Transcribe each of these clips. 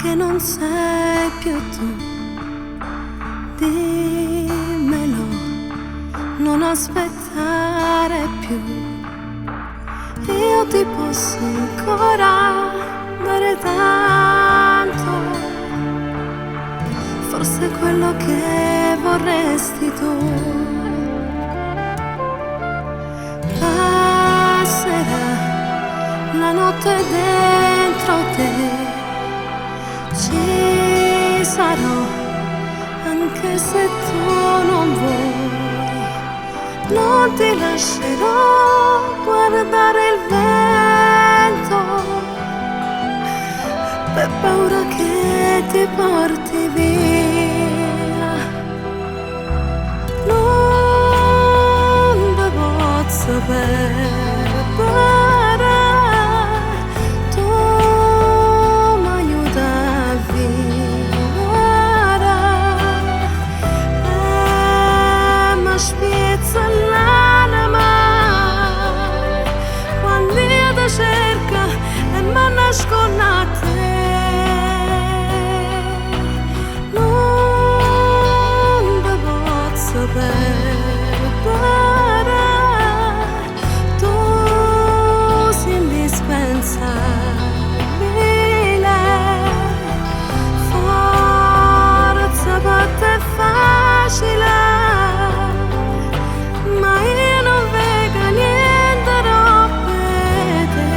che non sei più tu. Dimmelo, non aspettare più. Io ti posso ancora dare tanto, forse quello che vorresti tu. Passerà la notte dentro te, ci sarò anche se tu non vuoi. Non ti lascerò guardare il vento per paura che ti porti via. Non devo sapere, tu mi aiutavi ora, mi spiazza l'anima quando io ti cerco e mi nascondo a te. Non devo sapere, tu sei indispensabile. Forza per te è facile, ma io non vedo niente troppo te.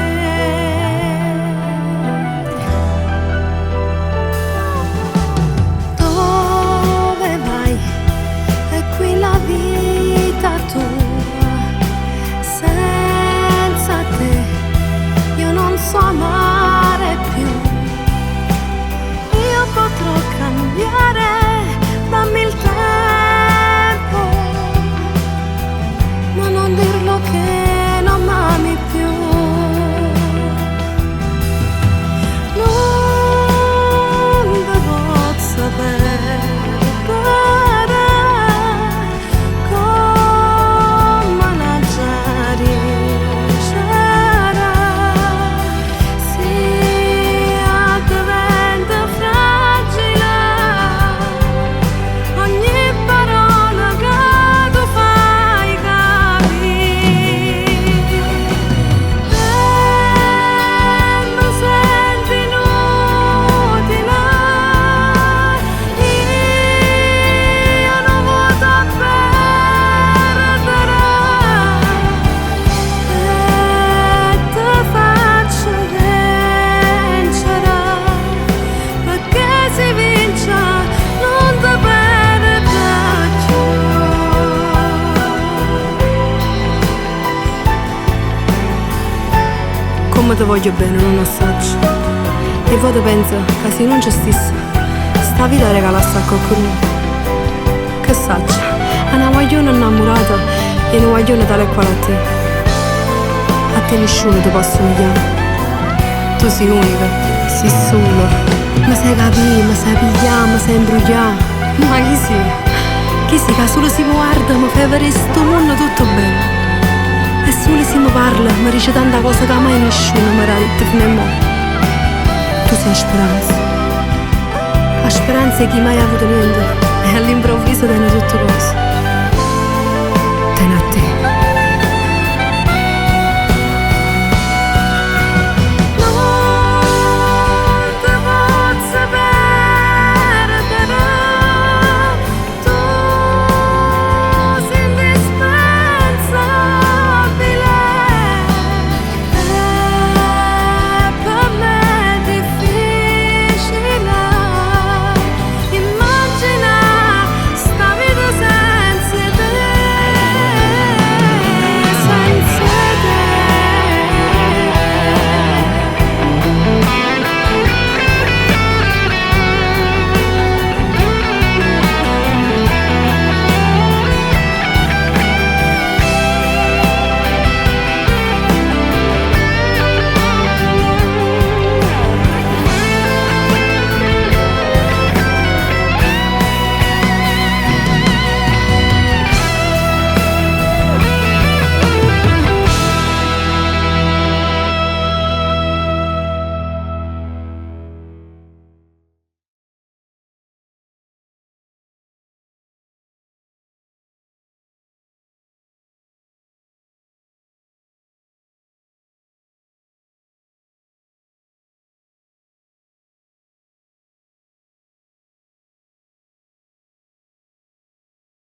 Dove vai? È qui la vita tua. Senza te io non so amare più. Io potrò cambiare, dammi il tempo, ma non dirlo che non m'ami più. Non devo sapere come la giaricera sia diventa fragile ogni parola che tu fai capire. Mi sento inutile, io non voto perdere e ti faccio vincere, perché si vince non ti perde più. Come ti voglio bene, non assaggio. E voi te pensa che se non c'è stessa sta vita regalasse a qualcuno? Che saggio, una guagliona innamorata e una guagliona tale e quale a te. A te nessuno ti può assomigliare. Tu sei unica, sei sola. Mi sai capire, mi sai pigliare, mi sai imbrogliare. Ma chi sei? Chi sei che solo si guarda mi fa vedere sto mondo tutto bello. E solo se mi parla mi dice tanta cosa che mai nessuno mi ha detto fino a mo'. Tu sei la speranza. La speranza è chi mai ha avuto niente e all'improvviso tiene tutto cose. Tiene a te.